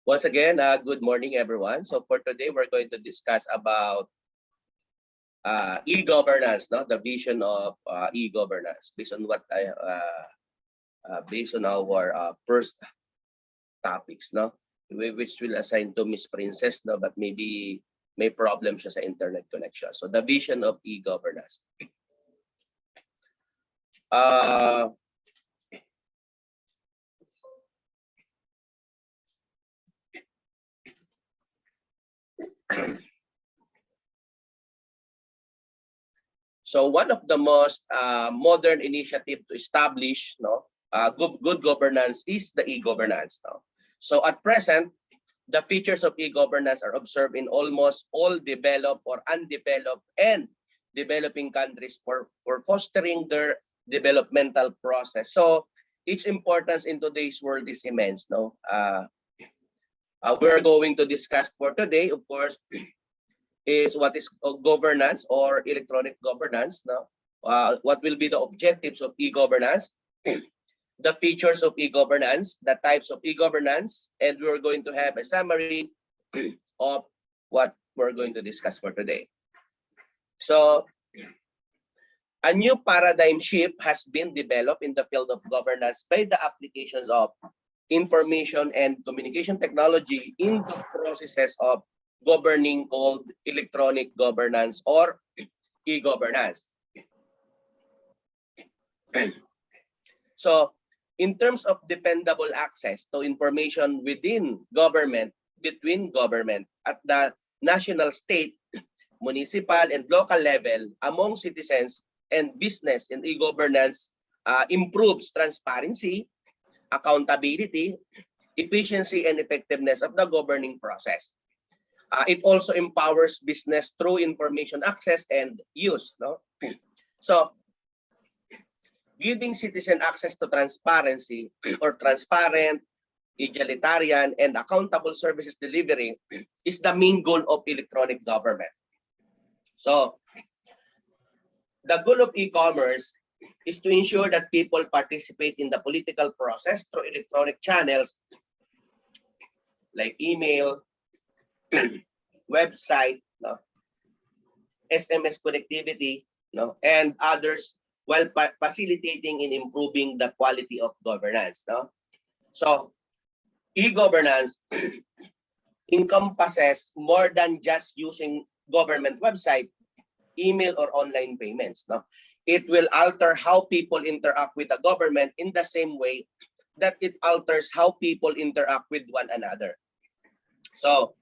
Once again, good morning, everyone. So for today, we're going to discuss about e-governance, no? The vision of e-governance based on what based on our first topics, no? Which will assign to Miss Princess, no? But maybe may problem siya sa internet connection. So the vision of e-governance. So one of the most modern initiative to establish good governance is the e-governance. So at present, the features of e-governance are observed in almost all developed or undeveloped and developing countries for fostering their developmental process. So its importance in today's world is immense. We're going to discuss for today, of course, is what is governance or electronic governance. What will be the objectives of e-governance, the features of e-governance, the types of e-governance, and we're going to have a summary of what we're going to discuss for today. So a new paradigm shift has been developed in the field of governance by the applications of information and communication technology in the processes of governing called electronic governance or e-governance. So in terms of dependable access to information within government, between government at the national, state, municipal, and local level among citizens and business in e-governance improves transparency, accountability, efficiency, and effectiveness of the governing process. It also empowers business through information access and use. So giving citizen access to transparency or transparent, egalitarian, and accountable services delivery is the main goal of electronic government. So the goal of e-commerce is to ensure that people participate in the political process through electronic channels like email, website, SMS connectivity, and others, while facilitating and improving the quality of governance. So e-governance encompasses more than just using government website, email, or online payments. It will alter how people interact with the government in the same way that it alters how people interact with one another. So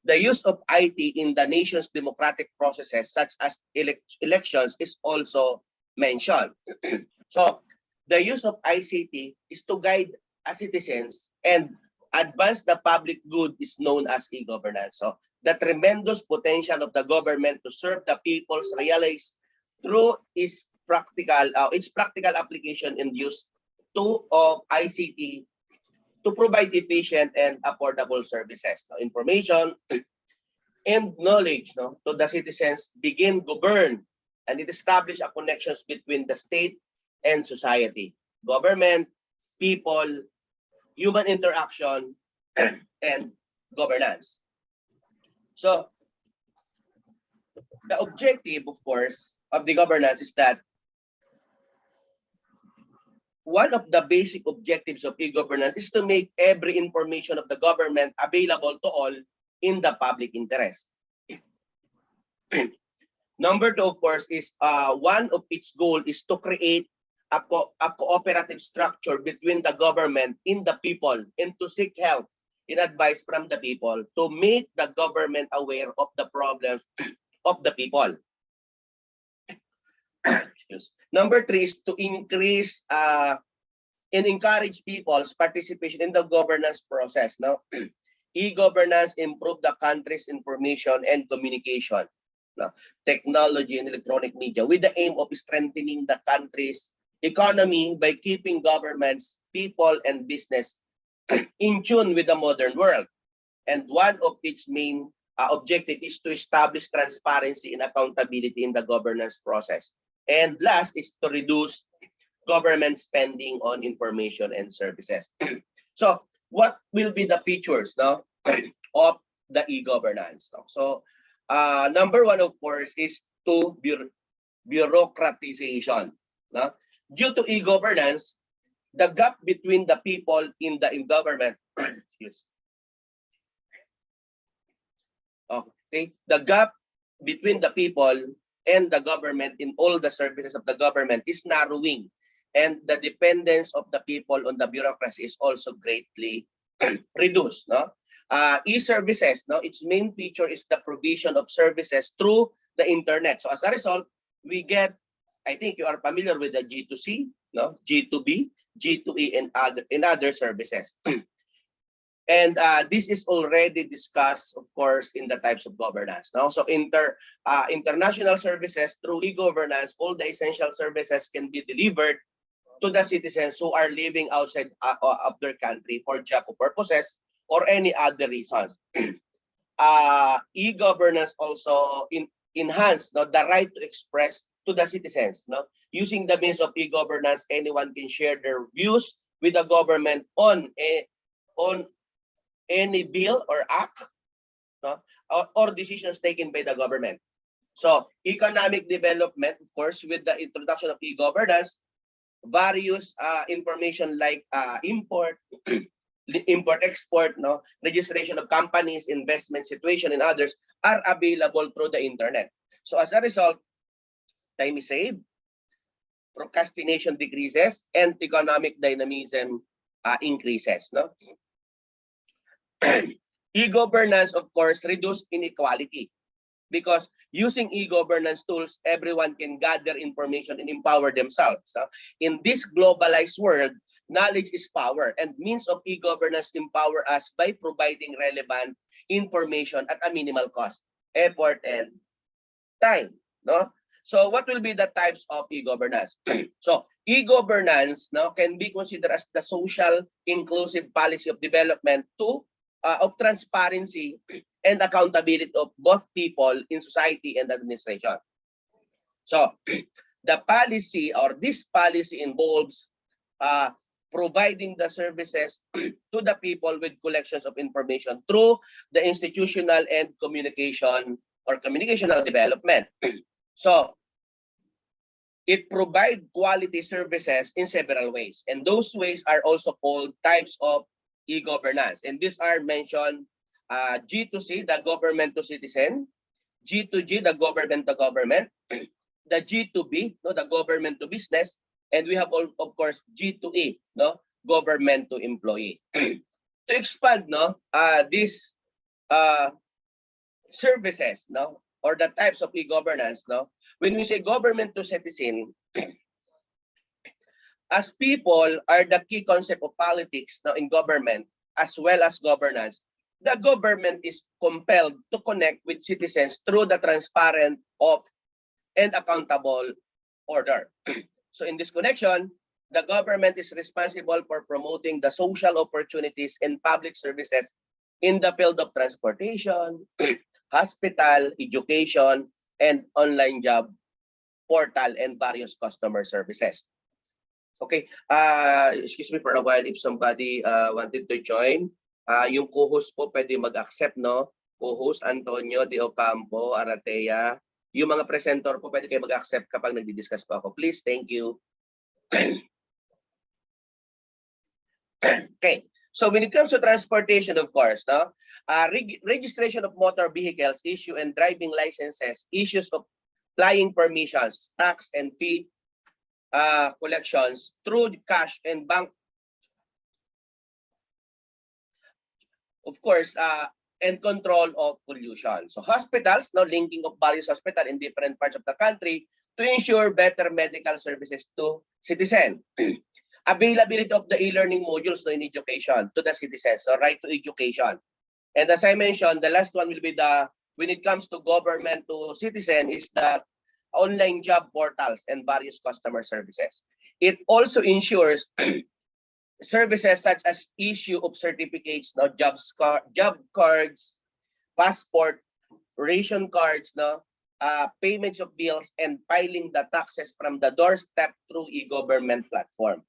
the use of IT in the nation's democratic processes, such as elections, is also mentioned. So the use of ICT is to guide citizens and advance the public good is known as e-governance. So the tremendous potential of the government to serve the people's realized through its practical application and use of ICT to provide efficient and affordable services, information and knowledge to the citizens, begin govern, and it establish a connections between the state and society, government, people, human interaction, and governance. So the objective, of course, of the governance is that one of the basic objectives of e-governance is to make every information of the government available to all in the public interest. Number two, of course, is one of its goal is to create a cooperative structure between the government and the people, and to seek help and advice from the people to make the government aware of the problems of the people. Number three is to increase and encourage people's participation in the governance process. E-governance improve the country's information and communication, technology and electronic media, with the aim of strengthening the country's economy by keeping governments, people, and business in tune with the modern world. And one of its main objective is to establish transparency and accountability in the governance process. And last is to reduce government spending on information and services. So what will be the features, no, of the e-governance? No? So, number one, of course, is to bureaucratization. No? Due to e-governance, the gap between the people in the government, excuse, okay, the gap between the people and the government in all the services of the government is narrowing, and the dependence of the people on the bureaucracy is also greatly reduced. No, e-services. No, its main feature is the provision of services through the internet. So as a result, we get. I think you are familiar with the G2C, no, G2B, G2E, and other services. And this is already discussed, of course, in the types of governance. No? So international services through e-governance, all the essential services can be delivered to the citizens who are living outside of their country for job purposes or any other reasons. E-governance also enhance, no, the right to express to the citizens. No? Using the means of e-governance, anyone can share their views with the government on any bill or act, no, or decisions taken by the government. So economic development, of course, with the introduction of e-governance, various information like import, export, no, registration of companies, investment situation, and others are available through the internet. So as a result, time is saved, procrastination decreases, and economic dynamism increases. No. E-governance, of course, reduce inequality because using e-governance tools, everyone can gather information and empower themselves. In this globalized world, knowledge is power, and means of e-governance empower us by providing relevant information at a minimal cost, effort, and time. No? So what will be the types of e-governance? So e-governance, no, can be considered as the social inclusive policy of development of transparency and accountability of both people in society and administration. So the policy, or this policy, involves providing the services to the people with collections of information through the institutional and communicational development. So it provides quality services in several ways, and those ways are also called types of e-governance, and these are mentioned: G2C, the government to citizen; G2G, the government to government; the G2B, no, the government to business; and we have all, of course, G2E, no, government to employee. To expand, no, these services, no, or the types of e-governance, no, when we say government to citizen, as people are the key concept of politics now in government as well as governance, the government is compelled to connect with citizens through the transparent, and accountable order. So in this connection, the government is responsible for promoting the social opportunities and public services in the field of transportation, hospital, education, and online job portal, and various customer services. Okay, excuse me for a while if somebody wanted to join. Yung co-host po pwede mag-accept, no? Co-host Antonio De Ocampo, Aratea. Yung mga presenter po pwede kayo mag-accept kapag nagdi-discuss po ako. Please, thank you. Okay, so when it comes to transportation, of course, no? Registration of motor vehicles, issue and driving licenses, issues of flying permissions, tax and fee collections through cash and bank, of course, and control of pollution. So hospitals, no, linking of various hospitals in different parts of the country to ensure better medical services to citizens. Availability of the e-learning modules, no, in education to the citizens, so right to education. And as I mentioned, the last one will be when it comes to government to citizen, is the online job portals and various customer services. It also ensures services such as issue of certificates, no, job cards, passport, ration cards, no, payments of bills, and filing the taxes from the doorstep through e-government platform.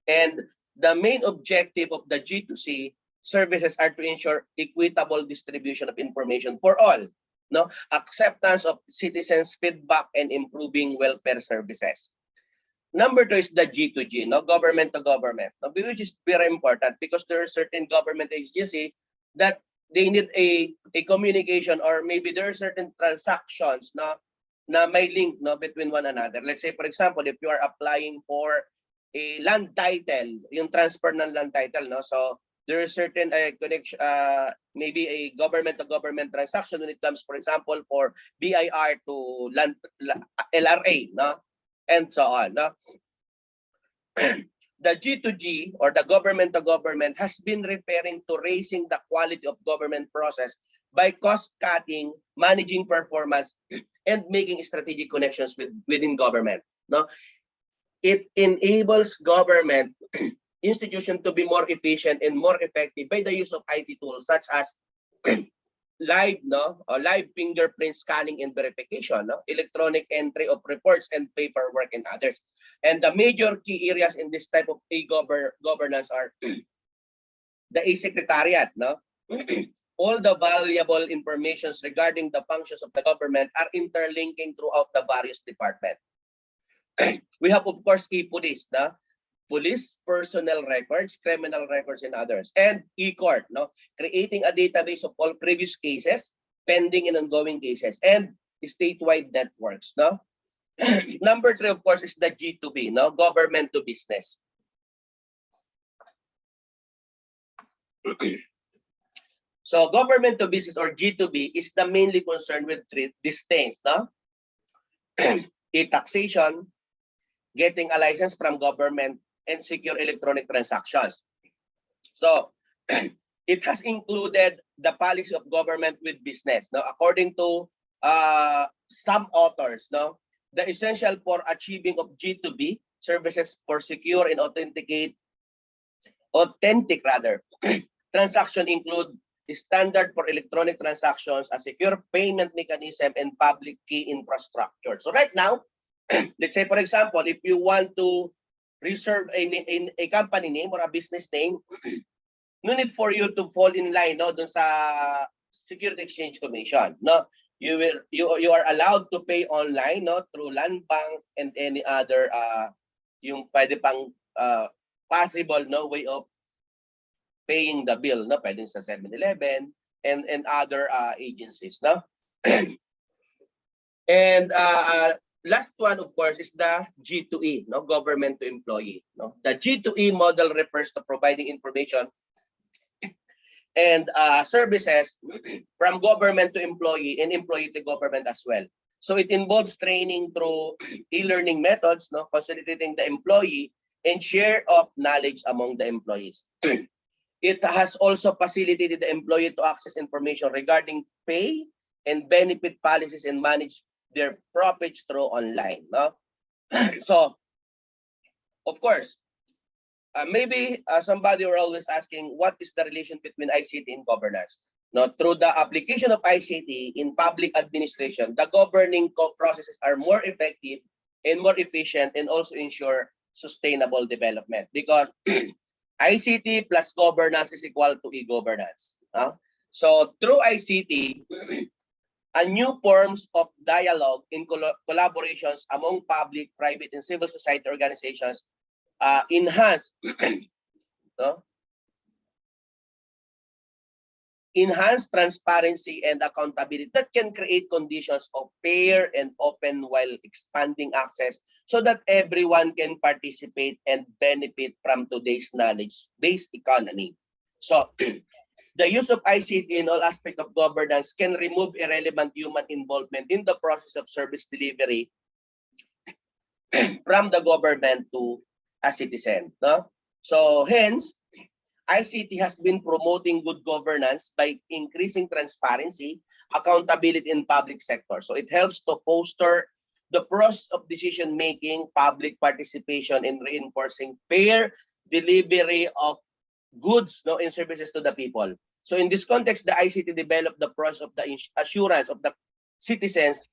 And the main objective of the G2C services are to ensure equitable distribution of information for all, no, acceptance of citizens' feedback, and improving welfare services. Number two is the G2G, no, government to government, no, which is very important because there are certain government agencies that they need a communication, or maybe there are certain transactions na may link, no, between one another. Let's say, for example, if you are applying for a land title, yung transfer ng land title, no, so there is certain connection, maybe a government to government transaction when it comes, for example, for BIR to land LRA, no, and so on, no. The G2G, or the government to government, has been referring to raising the quality of government process by cost cutting, managing performance, and making strategic connections within government, no. It enables government institution to be more efficient and more effective by the use of IT tools such as live, no, live fingerprint scanning and verification, no, electronic entry of reports and paperwork, and others. And the major key areas in this type of governance are the e-secretariat, no. All the valuable informations regarding the functions of the government are interlinking throughout the various departments. We have, of course, e-police, no, police personnel records, criminal records, and others, and e-court, no, creating a database of all previous cases, pending and ongoing cases, and statewide networks, no. Number three, of course, is the G2B, no, government to business. So government to business, or G2B, is the mainly concerned with these things, no. E-taxation, getting a license from government, and secure electronic transactions. So it has included the policy of government with business. Now, according to some authors, no, the essential for achieving of G2B services for secure and authentic transaction include the standard for electronic transactions, a secure payment mechanism, and public key infrastructure. So right now, let's say, for example, if you want to reserve a company name or a business name, no need for you to fall in line, no, dun sa Security Exchange Commission, no. You are allowed to pay online, no, through Land Bank and any other yung pwede pang possible, no, way of paying the bill, no, pwedeng sa 7-Eleven and other agencies, no. And last one, of course, is the G2E, no, government to employee, no. The G2E model refers to providing information and services from government to employee and employee to government as well. So it involves training through e-learning methods, no, facilitating the employee and share of knowledge among the employees. It has also facilitated the employee to access information regarding pay and benefit policies and manage their profits through online, no. So, of course, maybe somebody were always asking, what is the relation between ICT and governance? No, through the application of ICT in public administration, the governing processes are more effective and more efficient, and also ensure sustainable development, because ICT plus governance is equal to e-governance. So through ICT, a new forms of dialogue in collaborations among public, private, and civil society organizations enhance no? Enhance transparency and accountability that can create conditions of fair and open while expanding access so that everyone can participate and benefit from today's knowledge-based economy. So the use of ICT in all aspects of governance can remove irrelevant human involvement in the process of service delivery from the government to a citizen. No? So hence, ICT has been promoting good governance by increasing transparency, accountability in public sector. So it helps to foster the process of decision-making, public participation, in reinforcing fair delivery of goods, no, and services to the people. So in this context, the ICT developed the process of the assurance of the citizens'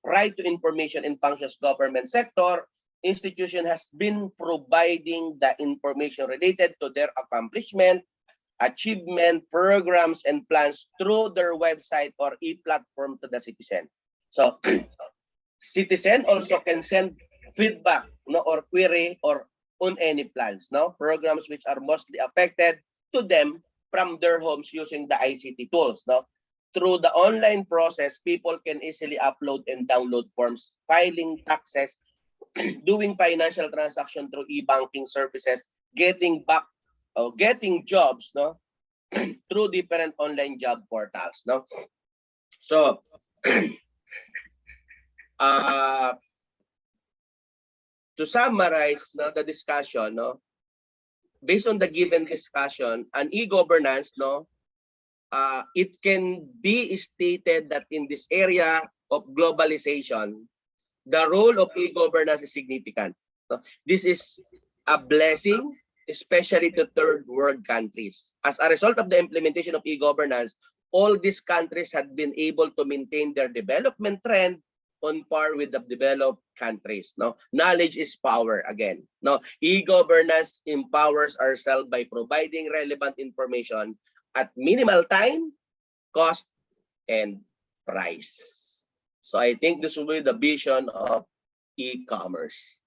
right to information and functions government sector, institution has been providing the information related to their accomplishment, achievement, programs, and plans through their website or e-platform to the citizen. So, citizen also can send feedback, no, or query or on any plans, no, programs which are mostly affected to them from their homes using the ICT tools, no. Through the online process, people can easily upload and download forms, filing taxes, doing financial transaction through e-banking services, getting back getting jobs, no, through different online job portals, no. So uh to summarize, no, the discussion, no, based on the given discussion, an e-governance, no, it can be stated that in this area of globalization, the role of e-governance is significant. No? This is a blessing, especially to third world countries. As a result of the implementation of e-governance, all these countries have been able to maintain their development trend on par with the developed countries. No, knowledge is power again. No, e-governance empowers ourselves by providing relevant information at minimal time, cost, and price. So I think this will be the vision of e-commerce.